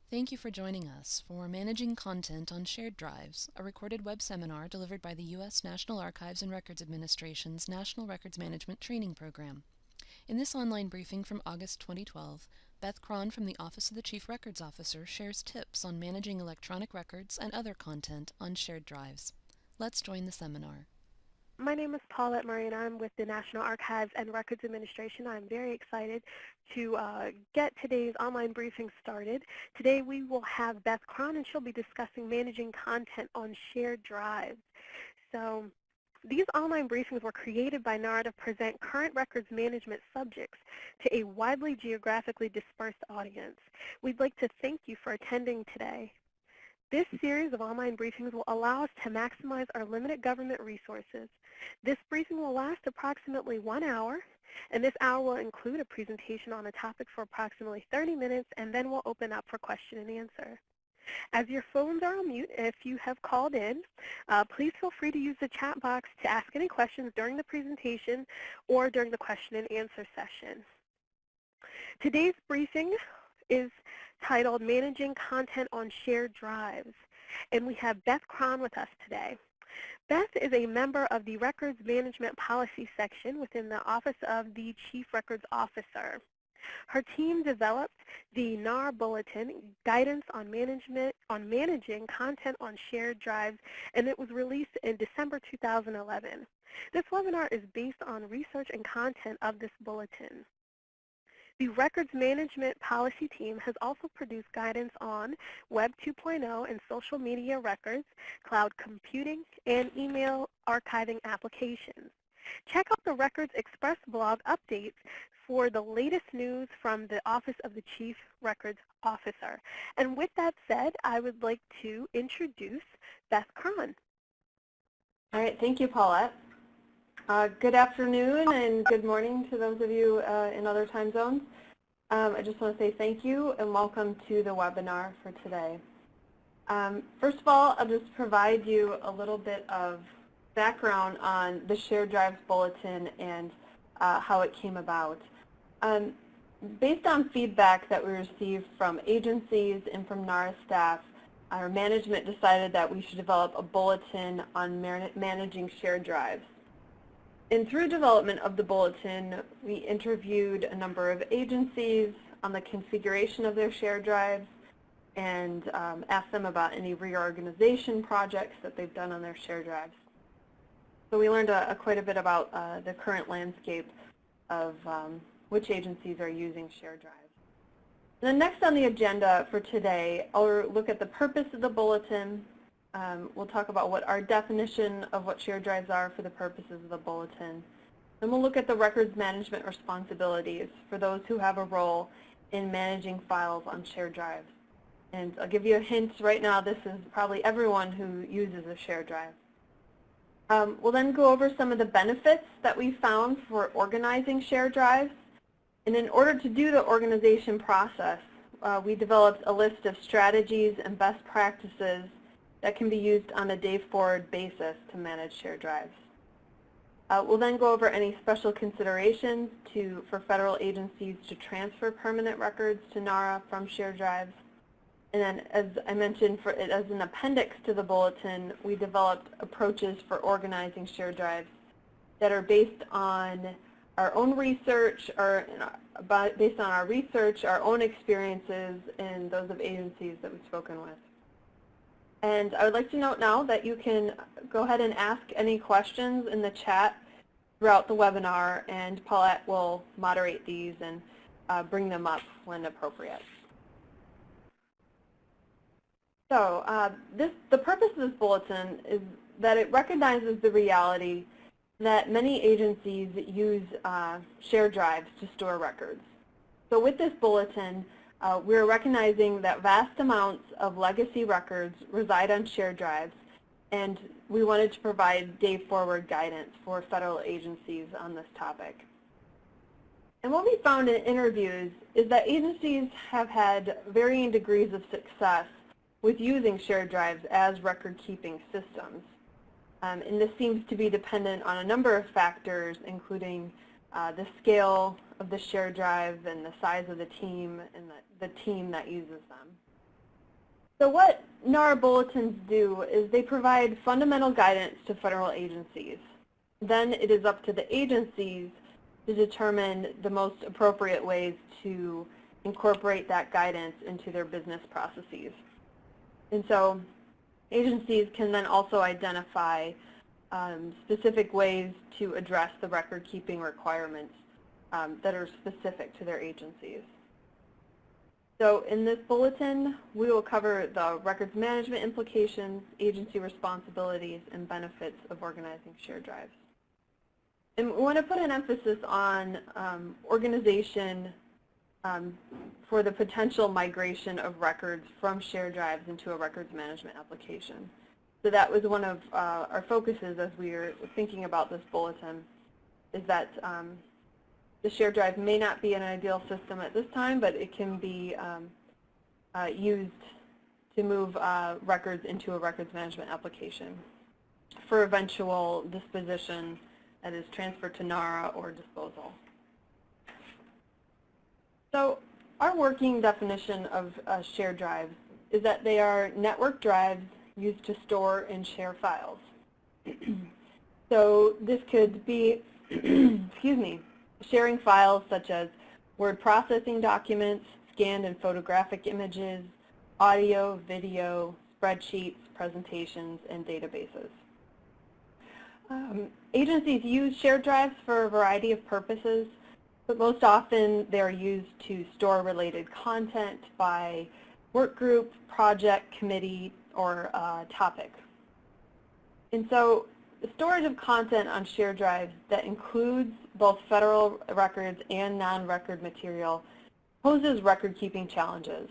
Thank you for joining us for Managing Content on Shared Drives, a recorded web seminar delivered by the U.S. National Archives and Records Administration's National Records Management Training Program. In this online briefing from August 2012, Beth Cron from the Office of the Chief Records Officer shares tips on managing electronic records and other content on shared drives. Let's join the seminar. My name is Paulette Murray, and I'm with the National Archives and Records Administration. I'm very excited to get today's online briefing started. Today we will have Beth Cron, and she'll be discussing managing content on shared drives. So these online briefings were created by NARA to present current records management subjects to a widely geographically dispersed audience. We'd like to thank you for attending today. This series of online briefings will allow us to maximize our limited government resources. This briefing will last approximately 1 hour, and this hour will include a presentation on a topic for approximately 30 minutes, and then we'll open up for question and answer. As your phones are on mute, if you have called in, please feel free to use the chat box to ask any questions during the presentation or during the question and answer session. Today's briefing is titled Managing Content on Shared Drives, and we have Beth Cron with us today. Beth is a member of the Records Management Policy section within the Office of the Chief Records Officer. Her team developed the NARA bulletin, Guidance on Managing Content on Shared Drives, and it was released in December 2011. This webinar is based on research and content of this bulletin. The Records Management Policy team has also produced guidance on Web 2.0 and social media records, cloud computing, and email archiving applications. Check out the Records Express blog updates for the latest news from the Office of the Chief Records Officer. And with that said, I would like to introduce Beth Cron. All right, thank you, Paulette. Good afternoon and good morning to those of you in other time zones. I just want to say thank you and welcome to the webinar for today. First of all, I'll just provide you a little bit of background on the Shared Drives Bulletin and how it came about. Based on feedback that we received from agencies and from NARA staff, our management decided that we should develop a bulletin on managing shared drives. And through development of the bulletin, we interviewed a number of agencies on the configuration of their shared drives and asked them about any reorganization projects that they've done on their shared drives. So we learned quite a bit about the current landscape of which agencies are using shared drives. And then next on the agenda for today, I'll look at the purpose of the bulletin. We'll talk about what our definition of what shared drives are for the purposes of the bulletin. Then we'll look at the records management responsibilities for those who have a role in managing files on shared drives. And I'll give you a hint right now, this is probably everyone who uses a shared drive. We'll then go over some of the benefits that we found for organizing shared drives. And in order to do the organization process, we developed a list of strategies and best practices that can be used on a day-forward basis to manage shared drives. We'll then go over any special considerations for federal agencies to transfer permanent records to NARA from shared drives. And then, as I mentioned, as an appendix to the bulletin, we developed approaches for organizing shared drives that are based on our own research, based on our research, our own experiences, and those of agencies that we've spoken with. And I would like to note now that you can go ahead and ask any questions in the chat throughout the webinar, and Paulette will moderate these and bring them up when appropriate. So the purpose of this bulletin is that it recognizes the reality that many agencies use shared drives to store records. So with this bulletin, we're recognizing that vast amounts of legacy records reside on shared drives, and we wanted to provide day-forward guidance for federal agencies on this topic. And what we found in interviews is that agencies have had varying degrees of success with using shared drives as record-keeping systems. And this seems to be dependent on a number of factors, including the scale of the shared drive and the size of the team and the team that uses them. So what NARA bulletins do is they provide fundamental guidance to federal agencies. Then it is up to the agencies to determine the most appropriate ways to incorporate that guidance into their business processes. And so agencies can then also identify specific ways to address the record-keeping requirements that are specific to their agencies. So in this bulletin, we will cover the records management implications, agency responsibilities, and benefits of organizing shared drives. And we want to put an emphasis on organization for the potential migration of records from shared drives into a records management application. So that was one of our focuses as we were thinking about this bulletin, is that the shared drive may not be an ideal system at this time, but it can be used to move records into a records management application for eventual disposition, that is transferred to NARA or disposal. So our working definition of shared drives is that they are network drives used to store and share files. So this could be, excuse me, sharing files such as word processing documents, scanned and photographic images, audio, video, spreadsheets, presentations, and databases. Agencies use shared drives for a variety of purposes, but most often they're used to store related content by work group, project, committee, or topic. And so the storage of content on shared drives that includes both federal records and non-record material poses record-keeping challenges,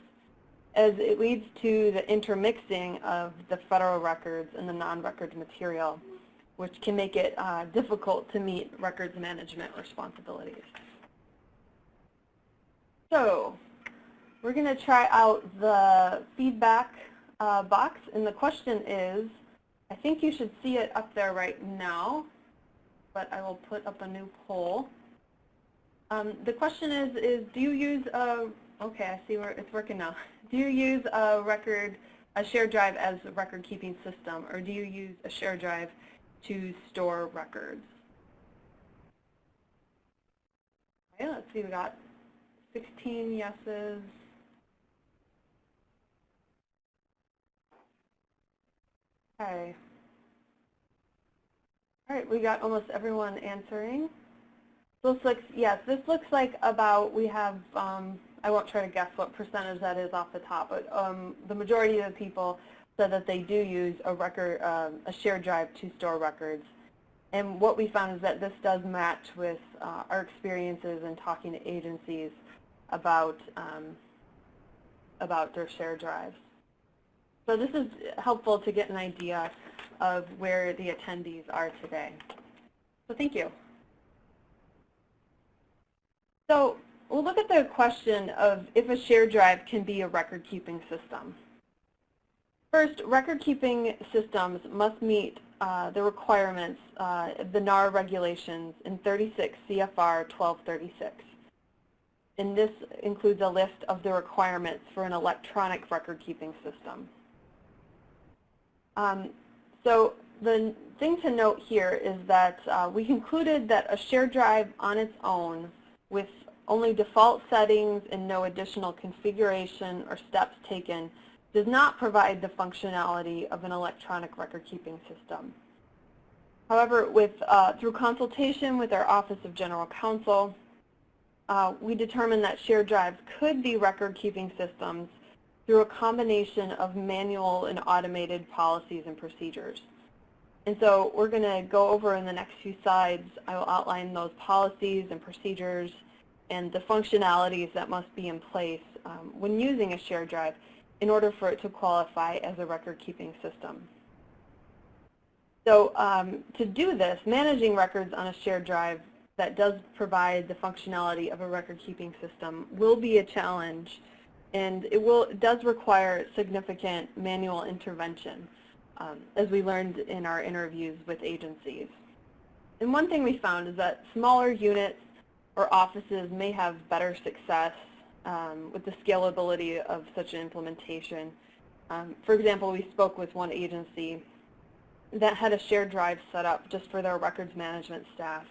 as it leads to the intermixing of the federal records and the non-record material, which can make it difficult to meet records management responsibilities. So we're going to try out the feedback box, and the question is, I think you should see it up there right now, but I will put up a new poll. The question is do you use a, okay, I see where it's working now. Do you use a shared drive as a record-keeping system, or do you use a shared drive to store records? Okay, let's see, we got 16 yeses. Okay. All right, we got almost everyone answering. This looks, yes, this looks like about, we have, I won't try to guess what percentage that is off the top, but the majority of the people said that they do use a shared drive to store records. And what we found is that this does match with our experiences in talking to agencies about their shared drives. So this is helpful to get an idea of where the attendees are today. So thank you. So we'll look at the question of if a shared drive can be a record-keeping system. First, record-keeping systems must meet the requirements of the NARA regulations in 36 CFR 1236. And this includes a list of the requirements for an electronic record-keeping system. So the thing to note here is that we concluded that a shared drive on its own with only default settings and no additional configuration or steps taken does not provide the functionality of an electronic record-keeping system. However, through consultation with our Office of General Counsel, we determined that shared drives could be record-keeping systems through a combination of manual and automated policies and procedures. And so we're going to go over in the next few slides. I will outline those policies and procedures and the functionalities that must be in place when using a shared drive in order for it to qualify as a record-keeping system. So to do this, managing records on a shared drive that does provide the functionality of a record-keeping system will be a challenge, and it does require significant manual intervention, as we learned in our interviews with agencies. And one thing we found is that smaller units or offices may have better success with the scalability of such an implementation, For example, we spoke with one agency that had a shared drive set up just for their records management staff.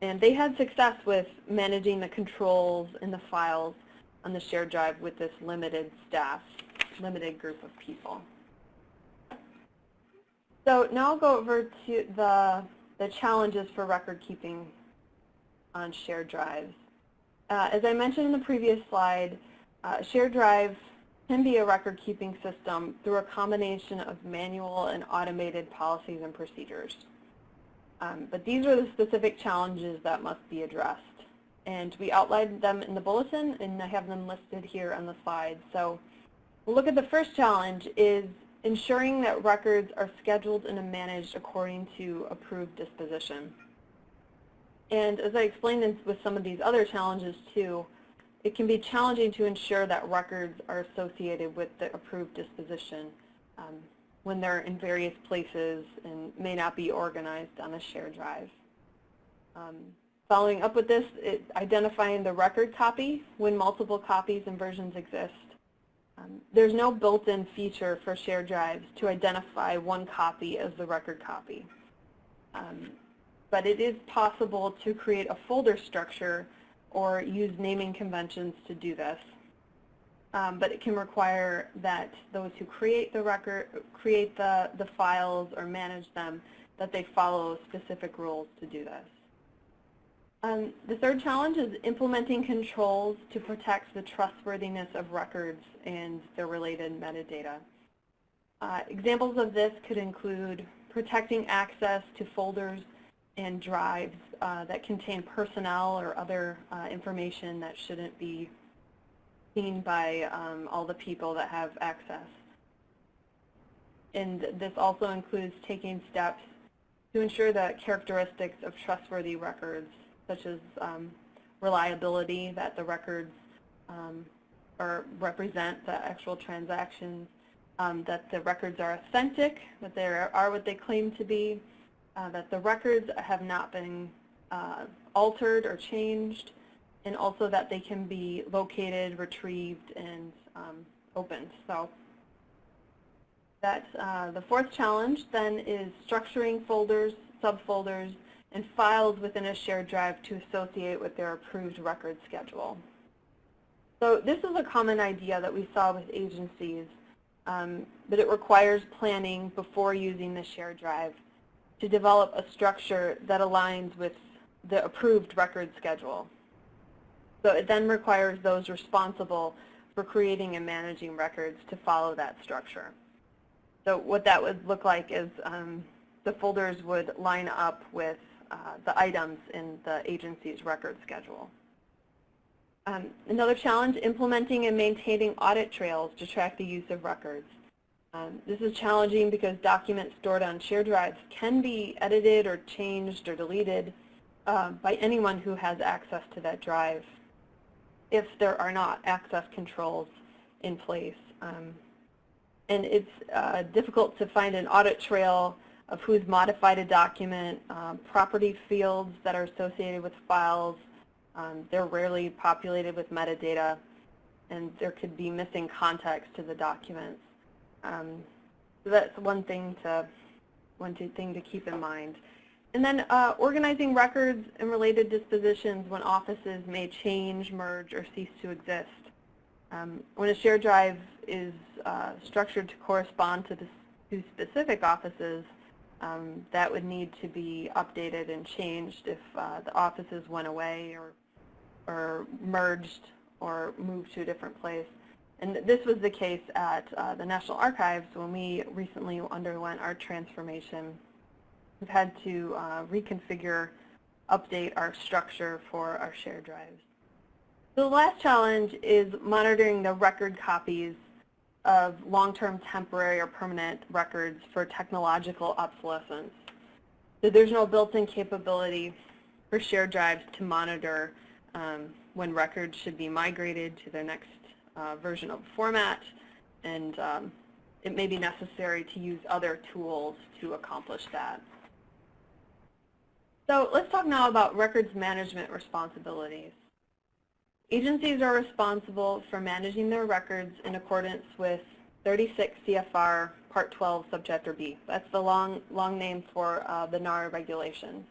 And they had success with managing the controls and the files on the shared drive with this limited staff, limited group of people. So now I'll go over to the challenges for record keeping on shared drives. As I mentioned in the previous slide, shared drive can be a record-keeping system through a combination of manual and automated policies and procedures. But these are the specific challenges that must be addressed. And we outlined them in the bulletin, and I have them listed here on the slide. So we'll look at the first challenge is ensuring that records are scheduled and managed according to approved disposition. And as I explained with some of these other challenges too, it can be challenging to ensure that records are associated with the approved disposition when they're in various places and may not be organized on a shared drive. Following up with this, it's identifying the record copy when multiple copies and versions exist. There's no built-in feature for shared drives to identify one copy as the record copy. But it is possible to create a folder structure or use naming conventions to do this. But it can require that those who create the record, create the files or manage them, that they follow specific rules to do this. The third challenge is implementing controls to protect the trustworthiness of records and their related metadata. Examples of this could include protecting access to folders and drives that contain personnel or other information that shouldn't be seen by all the people that have access. And this also includes taking steps to ensure that characteristics of trustworthy records, such as reliability, that the records represent the actual transactions, that the records are authentic, that they are what they claim to be, that the records have not been altered or changed, and also that they can be located, retrieved, and opened. So that's the fourth challenge then is structuring folders, subfolders, and files within a shared drive to associate with their approved record schedule. So this is a common idea that we saw with agencies, but it requires planning before using the shared drive to develop a structure that aligns with the approved record schedule. So it then requires those responsible for creating and managing records to follow that structure. So what that would look like is the folders would line up with the items in the agency's record schedule. Another challenge, implementing and maintaining audit trails to track the use of records. This is challenging because documents stored on shared drives can be edited or changed or deleted by anyone who has access to that drive if there are not access controls in place. And it's difficult to find an audit trail of who's modified a document, property fields that are associated with files. They're rarely populated with metadata, and there could be missing context to the documents. So that's one thing to keep in mind. And then organizing records and related dispositions when offices may change, merge, or cease to exist. When a shared drive is structured to correspond to specific offices, that would need to be updated and changed if the offices went away or merged or moved to a different place. And this was the case at the National Archives when we recently underwent our transformation. We've had to reconfigure, update our structure for our shared drives. So the last challenge is monitoring the record copies of long-term, temporary, or permanent records for technological obsolescence. So there's no built-in capability for shared drives to monitor when records should be migrated to the next version of the format, and it may be necessary to use other tools to accomplish that. So let's talk now about records management responsibilities. Agencies are responsible for managing their records in accordance with 36 CFR Part 12, Subchapter B. That's the long name for the NARA regulations.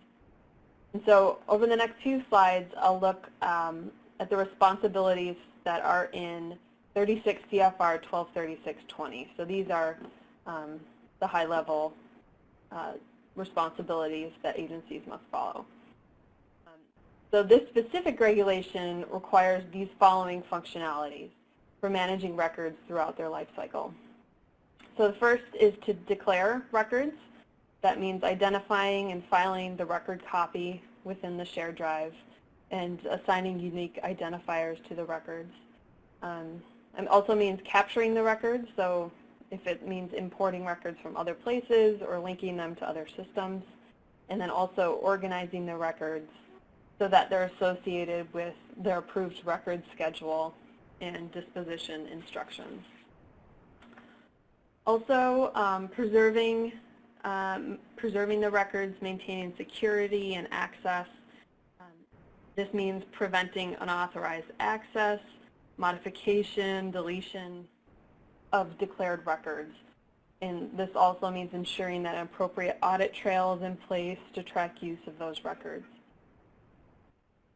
And so over the next few slides, I'll look at the responsibilities that are in 36 CFR 1236-20. So these are the high-level responsibilities that agencies must follow. So this specific regulation requires these following functionalities for managing records throughout their life cycle. So the first is to declare records. That means identifying and filing the record copy within the shared drive and assigning unique identifiers to the records. It also means capturing the records, so if it means importing records from other places or linking them to other systems, and then also organizing the records so that they're associated with their approved record schedule and disposition instructions. Also, preserving the records, maintaining security and access. This means preventing unauthorized access, modification, deletion of declared records. And this also means ensuring that an appropriate audit trail is in place to track use of those records.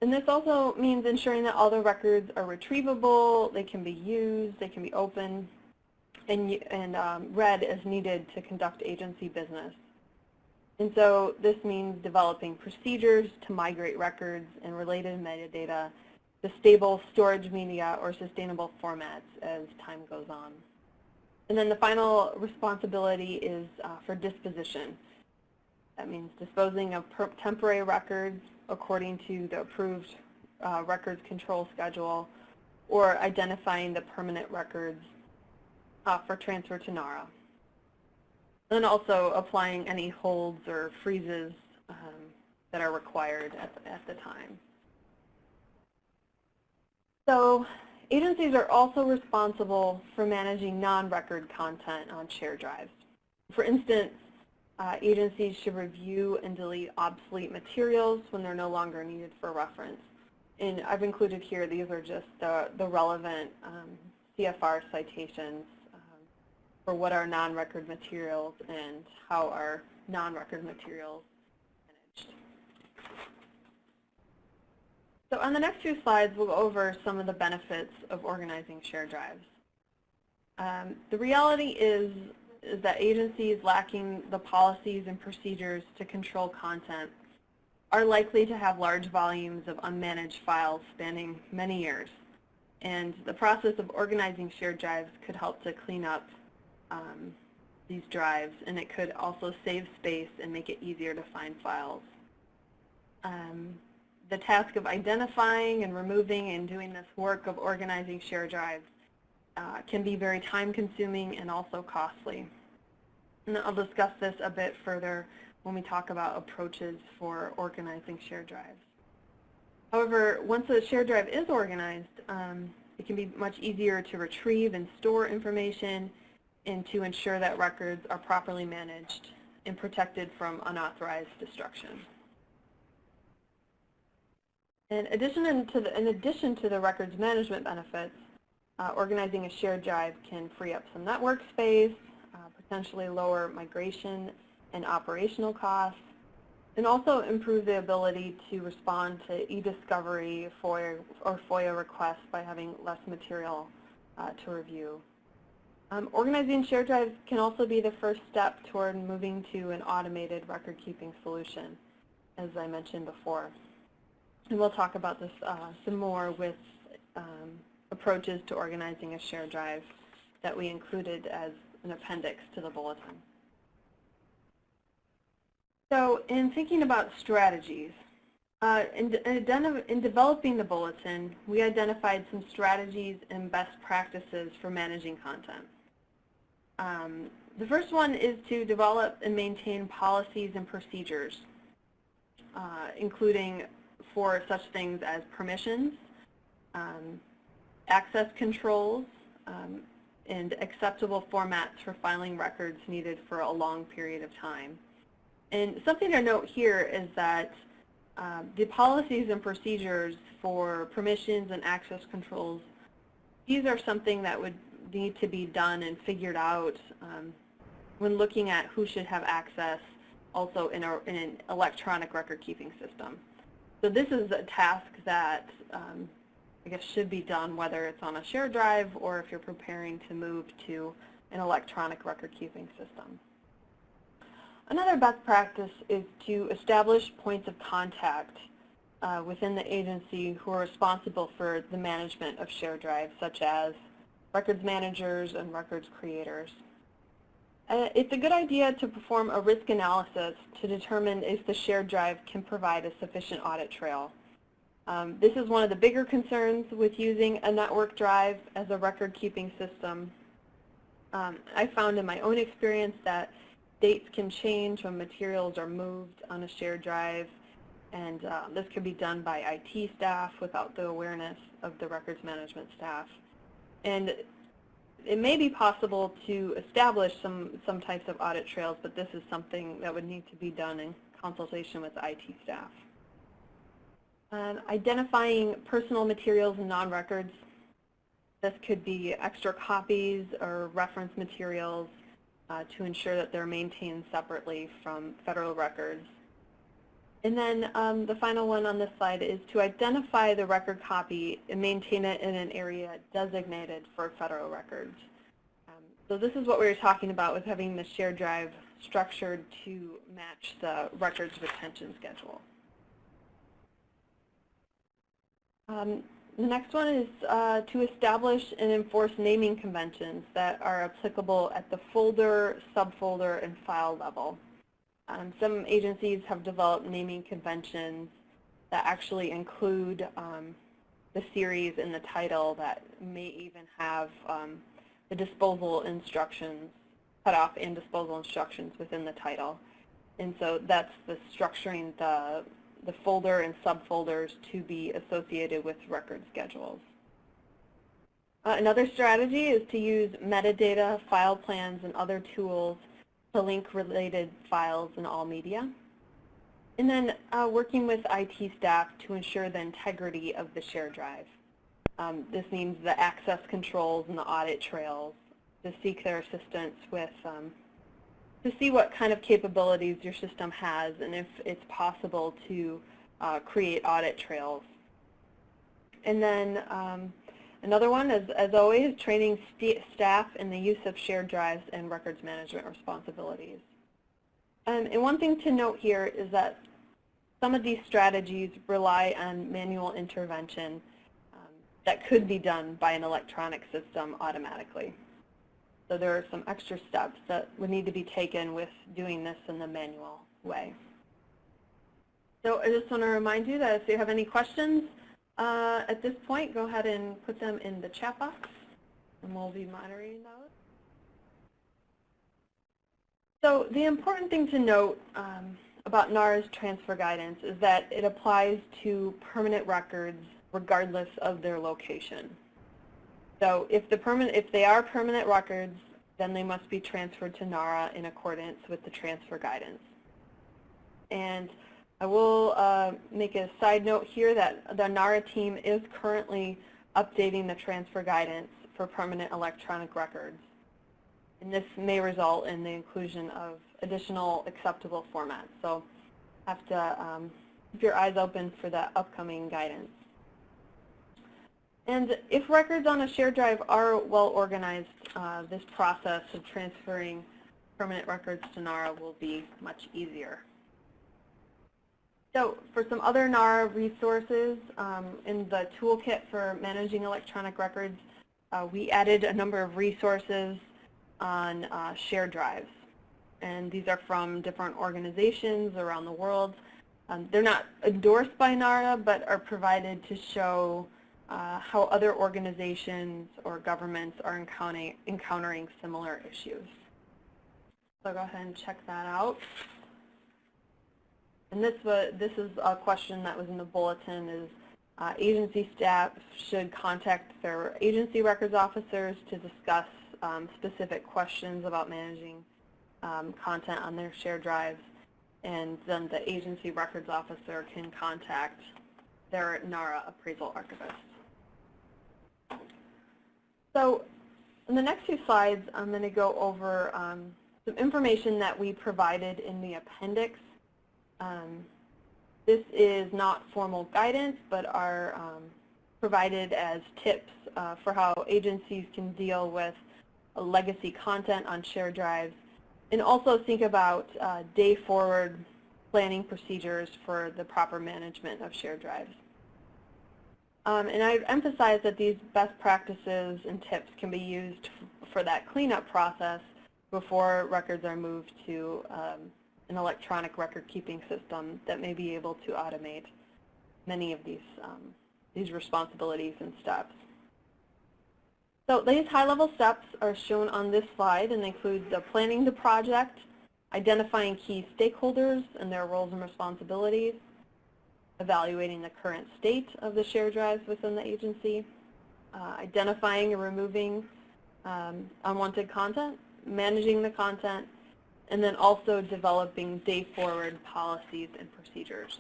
And this also means ensuring that all the records are retrievable, they can be used, they can be opened, and read as needed to conduct agency business. And so this means developing procedures to migrate records and related metadata to stable storage media or sustainable formats as time goes on. And then the final responsibility is for disposition. That means disposing of temporary records according to the approved records control schedule, or identifying the permanent records for transfer to NARA. And also applying any holds or freezes that are required at the time. So agencies are also responsible for managing non-record content on shared drives. For instance, agencies should review and delete obsolete materials when they're no longer needed for reference. And I've included here, these are just the relevant CFR citations for what are non-record materials and how are non-record materials managed. So on the next few slides, we'll go over some of the benefits of organizing shared drives. The reality is that agencies lacking the policies and procedures to control content are likely to have large volumes of unmanaged files spanning many years. And the process of organizing shared drives could help to clean up these drives, and it could also save space and make it easier to find files. The task of identifying and removing and doing this work of organizing shared drives can be very time-consuming and also costly. And I'll discuss this a bit further when we talk about approaches for organizing shared drives. However, once a shared drive is organized, it can be much easier to retrieve and store information and to ensure that records are properly managed and protected from unauthorized destruction. In addition to the records management benefits, organizing a shared drive can free up some network space, potentially lower migration and operational costs, and also improve the ability to respond to e-discovery or FOIA requests by having less material to review. Organizing shared drives can also be the first step toward moving to an automated record-keeping solution, as I mentioned before. And we'll talk about this some more with approaches to organizing a shared drive that we included as an appendix to the bulletin. So in thinking about strategies, in developing the bulletin, we identified some strategies and best practices for managing content. The first one is to develop and maintain policies and procedures, including for such things as permissions, access controls, and acceptable formats for filing records needed for a long period of time. And something to note here is that the policies and procedures for permissions and access controls, these are something that would need to be done and figured out when looking at who should have access also in an electronic record-keeping system. So this is a task that I guess should be done whether it's on a shared drive or if you're preparing to move to an electronic record-keeping system. Another best practice is to establish points of contact within the agency who are responsible for the management of shared drives, such as records managers and records creators. It's a good idea to perform a risk analysis to determine if the shared drive can provide a sufficient audit trail. This is one of the bigger concerns with using a network drive as a record-keeping system. I found in my own experience that dates can change when materials are moved on a shared drive, and this could be done by IT staff without the awareness of the records management staff. And it may be possible to establish some types of audit trails, but this is something that would need to be done in consultation with IT staff. Identifying personal materials and non-records. This could be extra copies or reference materials to ensure that they're maintained separately from federal records. And then the final one on this slide is to identify the record copy and maintain it in an area designated for federal records. So this is what we were talking about with having the shared drive structured to match the records retention schedule. The next one is to establish and enforce naming conventions that are applicable at the folder, subfolder, and file level. Some agencies have developed naming conventions that actually include the series and the title that may even have the disposal instructions, cutoff and disposal instructions within the title. And so that's the structuring the folder and subfolders to be associated with record schedules. Another strategy is to use metadata, file plans, and other tools to link related files in all media. And then working with IT staff to ensure the integrity of the shared drive. This means the access controls and the audit trails, to seek their assistance with to see what kind of capabilities your system has and if it's possible to create audit trails. And then another one is, as always, training staff in the use of shared drives and records management responsibilities. And one thing to note here is that some of these strategies rely on manual intervention that could be done by an electronic system automatically. So there are some extra steps that would need to be taken with doing this in the manual way. So I just want to remind you that if you have any questions at this point, go ahead and put them in the chat box, and we'll be moderating those. So the important thing to note about NARA's transfer guidance is that it applies to permanent records regardless of their location. So if they are permanent records, then they must be transferred to NARA in accordance with the transfer guidance. And I will make a side note here that the NARA team is currently updating the transfer guidance for permanent electronic records. And this may result in the inclusion of additional acceptable formats. So have to keep your eyes open for that upcoming guidance. And if records on a shared drive are well organized, this process of transferring permanent records to NARA will be much easier. So for some other NARA resources, in the toolkit for managing electronic records, we added a number of resources on shared drives. And these are from different organizations around the world. They're not endorsed by NARA, but are provided to show how other organizations or governments are encountering similar issues. So go ahead and check that out. And this is a question that was in the bulletin, is agency staff should contact their agency records officers to discuss specific questions about managing content on their shared drives, and then the agency records officer can contact their NARA appraisal archivist. So In the next few slides, I'm going to go over some information that we provided in the appendix. This is not formal guidance, but are provided as tips for how agencies can deal with legacy content on shared drives, and also think about day-forward planning procedures for the proper management of shared drives. And I emphasize that these best practices and tips can be used for that cleanup process before records are moved to an electronic record-keeping system that may be able to automate many of these responsibilities and steps. So these high-level steps are shown on this slide and include the planning the project, identifying key stakeholders and their roles and responsibilities, evaluating the current state of the shared drives within the agency, identifying and removing unwanted content, managing the content, and then also developing day-forward policies and procedures.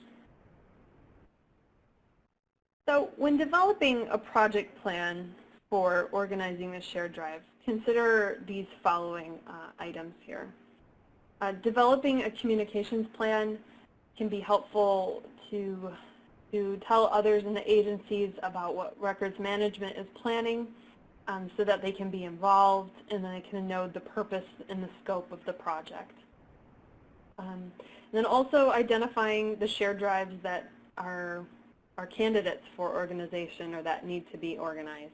So when developing a project plan for organizing a shared drive, consider these following items here. Developing a communications plan can be helpful to tell others in the agencies about what records management is planning so that they can be involved and then they can know the purpose and the scope of the project. And then also identifying the shared drives that are candidates for organization or that need to be organized.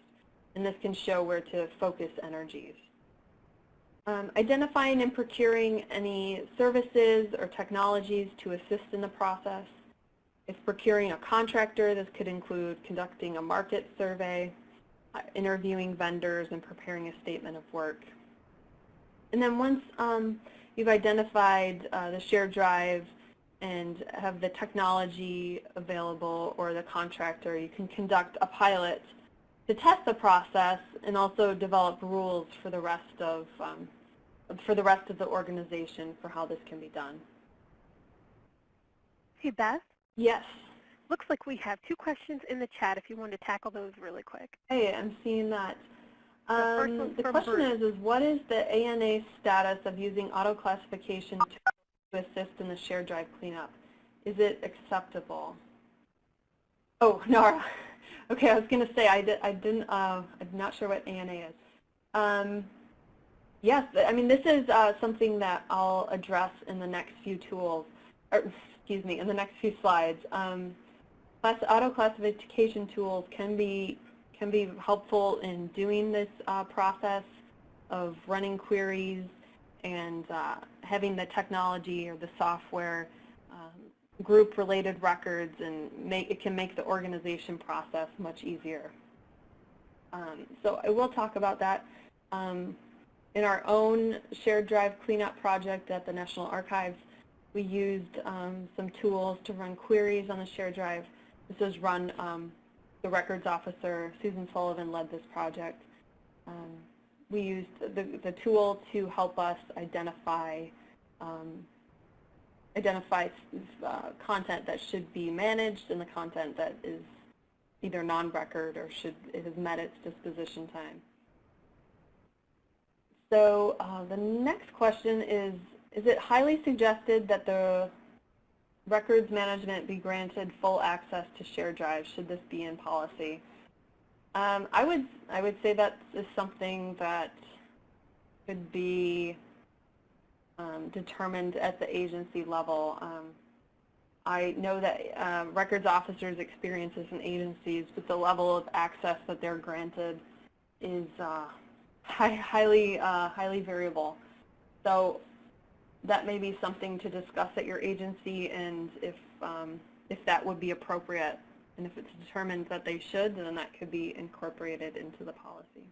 And this can show where to focus energies. Identifying and procuring any services or technologies to assist in the process. If procuring a contractor, this could include conducting a market survey, interviewing vendors, and preparing a statement of work. And then once you've identified the shared drive and have the technology available or the contractor, you can conduct a pilot to test the process and also develop rules for the rest of the organization for how this can be done. Hey, Beth? Yes. Looks like we have 2 questions in the chat if you want to tackle those really quick. Hey, I'm seeing that. The question Bruce. is what is the ANA status of using auto-classification to assist in the shared drive cleanup? Is it acceptable? Oh, NARA. Okay, I was going to say I'm not sure what ANA is. Yes, I mean this is something that I'll address in the next few tools, or excuse me, in the next few slides. Auto-classification tools can be helpful in doing this process of running queries and having the technology or the software group related records, and it can make the organization process much easier. So I will talk about that. In our own shared drive cleanup project at the National Archives, we used some tools to run queries on the shared drive. This was run, the records officer, Susan Sullivan, led this project. We used the tool to help us identify content that should be managed and the content that is either non-record or it has met its disposition time. So the next question is it highly suggested that the records management be granted full access to shared drives? Should this be in policy? I would say that is something that could be determined at the agency level. I know that records officers' experiences in agencies with the level of access that they're granted is highly variable. So that may be something to discuss at your agency, and if that would be appropriate, and if it's determined that they should, then that could be incorporated into the policy.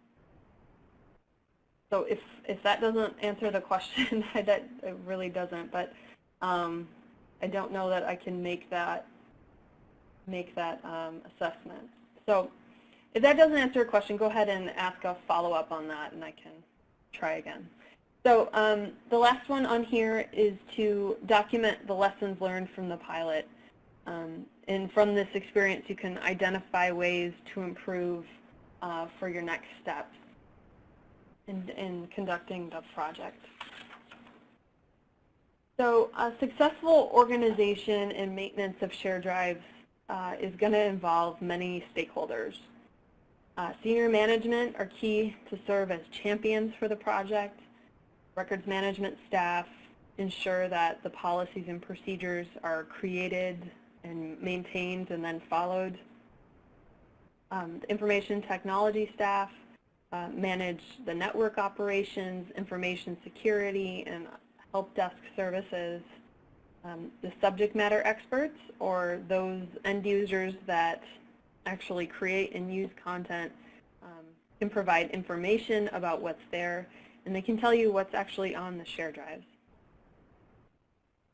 So if that doesn't answer the question, that it really doesn't, but I don't know that I can make that assessment. So if that doesn't answer your question, go ahead and ask a follow-up on that, and I can try again. So the last one on here is to document the lessons learned from the pilot. And from this experience, you can identify ways to improve for your next steps. in conducting the project. So successful organization and maintenance of shared drives is going to involve many stakeholders. Senior management are key to serve as champions for the project. Records management staff ensure that the policies and procedures are created and maintained and then followed. The information technology staff manage the network operations, information security, and help desk services. The subject matter experts, or those end users that actually create and use content, can provide information about what's there, and they can tell you what's actually on the shared drives.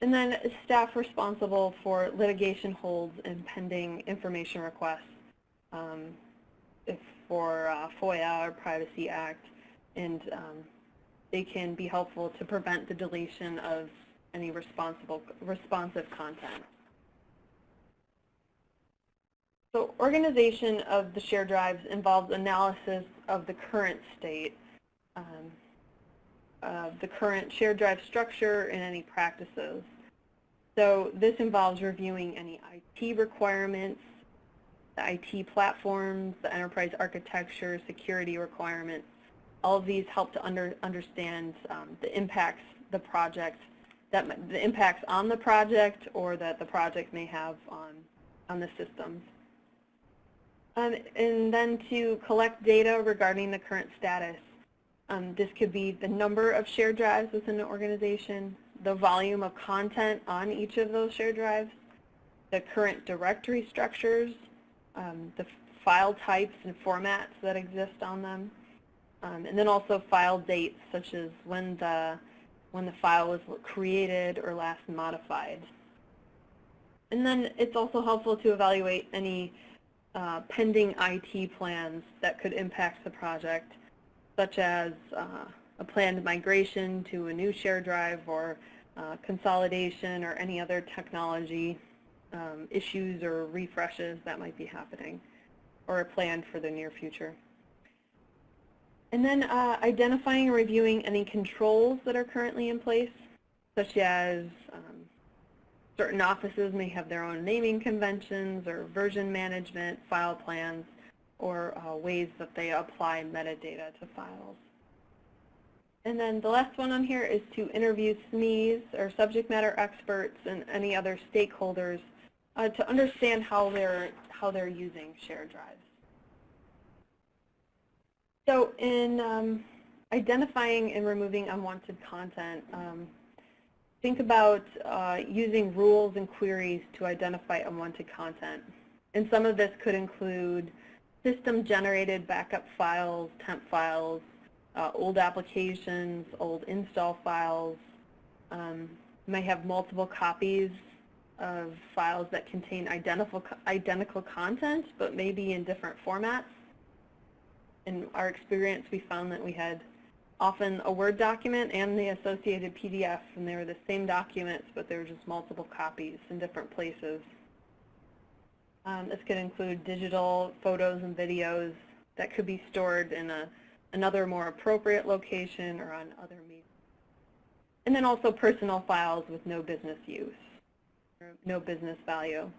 And then staff responsible for litigation holds and pending information requests, if for FOIA or Privacy Act, and they can be helpful to prevent the deletion of any responsive content. So organization of the shared drives involves analysis of the current state, the current shared drive structure and any practices. So this involves reviewing any IT requirements, the IT platforms, the enterprise architecture, security requirements. All of these help to understand the impacts the impacts on the project or that the project may have on the systems. And then to collect data regarding the current status. This could be the number of shared drives within an organization, the volume of content on each of those shared drives, the current directory structures, the file types and formats that exist on them, and then also file dates such as when the file was created or last modified. And then it's also helpful to evaluate any pending IT plans that could impact the project, such as a planned migration to a new shared drive or consolidation or any other technology issues or refreshes that might be happening or planned for the near future. And then identifying and reviewing any controls that are currently in place, such as certain offices may have their own naming conventions or version management, file plans, or ways that they apply metadata to files. And then the last one on here is to interview SMEs or subject matter experts and any other stakeholders to understand how they're using shared drives. So in identifying and removing unwanted content, think about using rules and queries to identify unwanted content. And some of this could include system-generated backup files, temp files, old applications, old install files. You may have multiple copies of files that contain identical content, but maybe in different formats. In our experience, we found that we had often a Word document and the associated PDF, and they were the same documents, but there were just multiple copies in different places. This could include digital photos and videos that could be stored in another more appropriate location or on other media. And then also personal files with no business use, or no business value.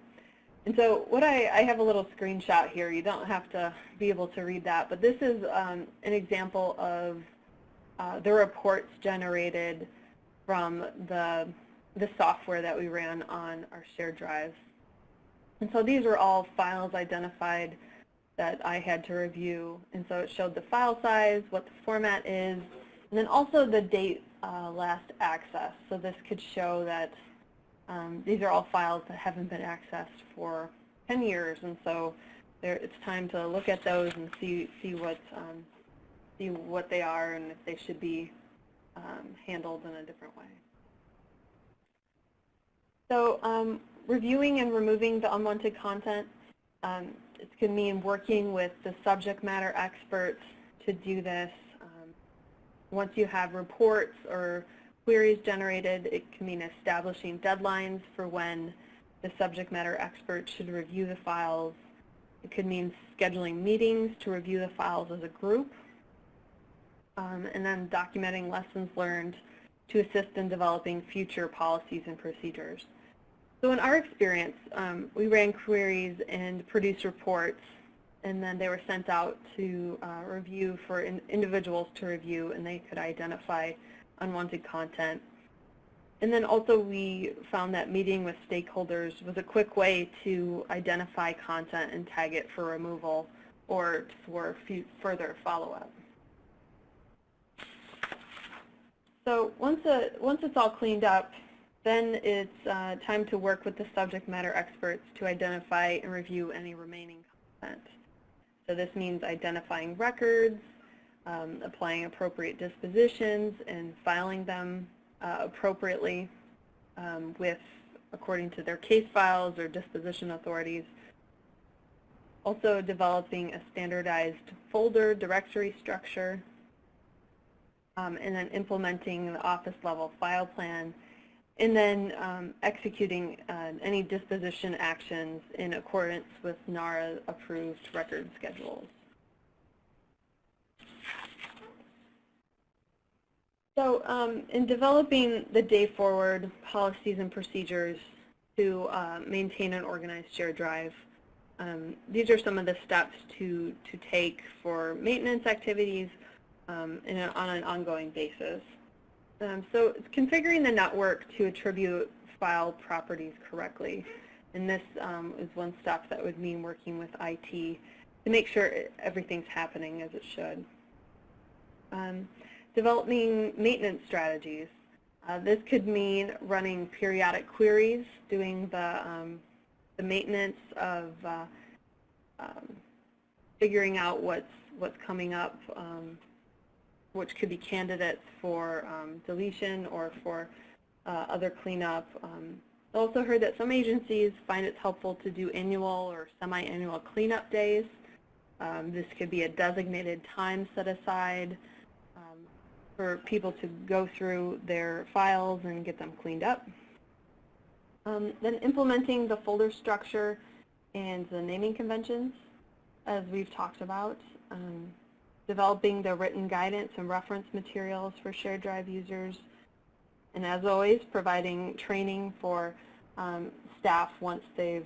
And so what I have a little screenshot here. You don't have to be able to read that, but this is an example of the reports generated from the software that we ran on our shared drives. And so these were all files identified that I had to review. And so it showed the file size, what the format is, and then also the date last accessed. So this could show that these are all files that haven't been accessed for 10 years. And so it's time to look at those and see what they are and if they should be handled in a different way. So reviewing and removing the unwanted content, it can mean working with the subject matter experts to do this. Once you have reports or queries generated, it can mean establishing deadlines for when the subject matter expert should review the files. It could mean scheduling meetings to review the files as a group. and then documenting lessons learned to assist in developing future policies and procedures. So in our experience, we ran queries and produced reports, and then they were sent out to review for individuals to review, and they could identify unwanted content. And then also we found that meeting with stakeholders was a quick way to identify content and tag it for removal or for further follow-up. So once it's all cleaned up, then it's time to work with the subject matter experts to identify and review any remaining content. So this means identifying records, applying appropriate dispositions, and filing them appropriately according to their case files or disposition authorities. Also developing a standardized folder directory structure, and then implementing the office level file plan, and then executing any disposition actions in accordance with NARA approved record schedules. So in developing the day forward policies and procedures to maintain an organized shared drive, these are some of the steps to take for maintenance activities on an ongoing basis. So it's configuring the network to attribute file properties correctly. And this is one step that would mean working with IT to make sure everything's happening as it should. Developing maintenance strategies. This could mean running periodic queries, doing the maintenance of figuring out what's coming up, which could be candidates for deletion or for other cleanup. I also heard that some agencies find it helpful to do annual or semi-annual cleanup days. This could be a designated time set aside for people to go through their files and get them cleaned up. Then implementing the folder structure and the naming conventions, as we've talked about. Developing the written guidance and reference materials for shared drive users. And as always, providing training for staff once they've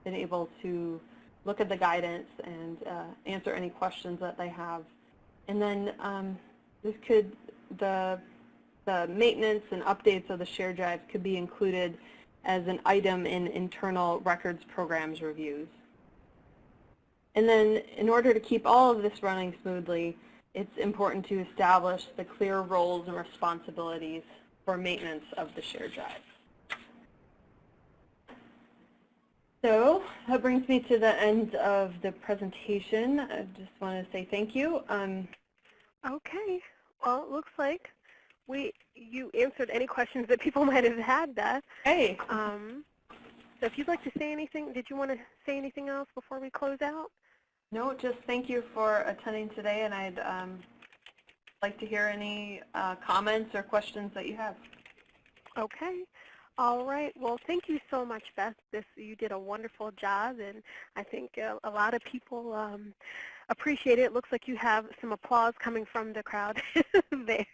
been able to look at the guidance and answer any questions that they have. And then the maintenance and updates of the shared drives could be included as an item in internal records programs reviews. And then in order to keep all of this running smoothly, it's important to establish the clear roles and responsibilities for maintenance of the shared drive. So that brings me to the end of the presentation. I just want to say thank you. Okay. Well, it looks like you answered any questions that people might have had, Beth. Hey. So if you'd like to say anything, did you want to say anything else before we close out? No, just thank you for attending today, and I'd like to hear any comments or questions that you have. Okay. All right. Well, thank you so much, Beth. You did a wonderful job, and I think a lot of people appreciate it. It looks like you have some applause coming from the crowd there.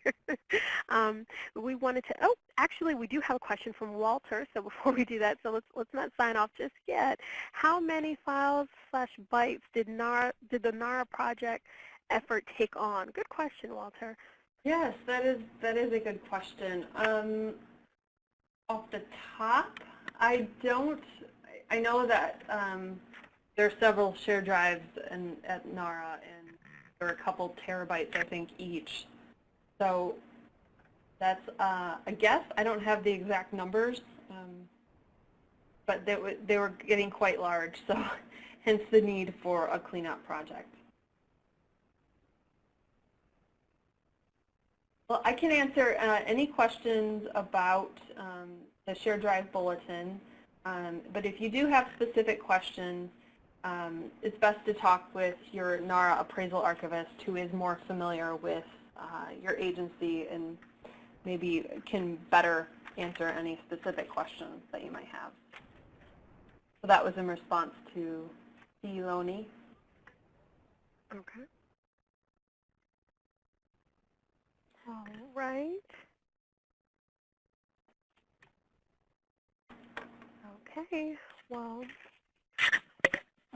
We wanted to, actually we do have a question from Walter, so before we do that, so let's not sign off just yet. How many files/bytes did the NARA project effort take on? Good question, Walter. Yes, that is a good question. Off the top, I know that there are several shared drives at NARA, and there are a couple terabytes, I think, each. So that's a guess. I don't have the exact numbers, but they were getting quite large, so hence the need for a cleanup project. Well, I can answer any questions about the shared drive bulletin, but if you do have specific questions, it's best to talk with your NARA appraisal archivist who is more familiar with your agency and maybe can better answer any specific questions that you might have. So that was in response to Loney. Okay. All right. Okay. Well,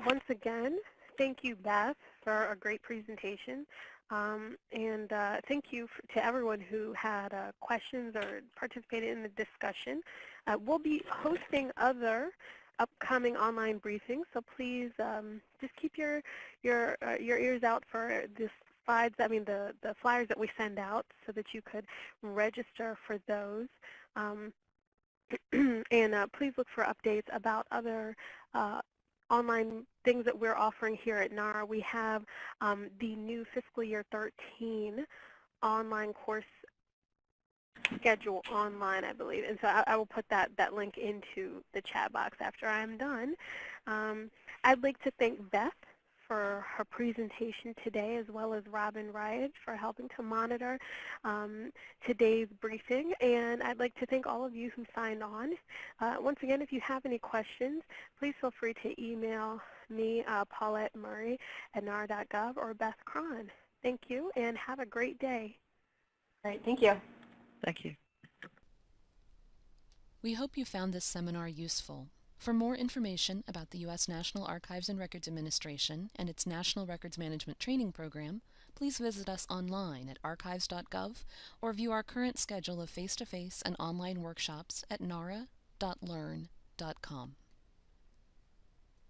once again, thank you, Beth, for a great presentation. And thank you to everyone who had questions or participated in the discussion. We'll be hosting other upcoming online briefings, so please just keep your ears out for the slides. I mean the flyers that we send out, so that you could register for those. And please look for updates about other online things that we're offering here at NARA. We have the new fiscal year 13 online course schedule online, I believe. And so I will put that link into the chat box after I'm done. I'd like to thank Beth for her presentation today, as well as Robin Riot for helping to monitor today's briefing. And I'd like to thank all of you who signed on. Once again, if you have any questions, please feel free to email me, Paulette Murray at NARA.gov, or Beth Cron. Thank you, and have a great day. All right, thank you. Thank you. We hope you found this seminar useful. For more information about the U.S. National Archives and Records Administration and its National Records Management Training Program, please visit us online at archives.gov or view our current schedule of face-to-face and online workshops at nara.learn.com.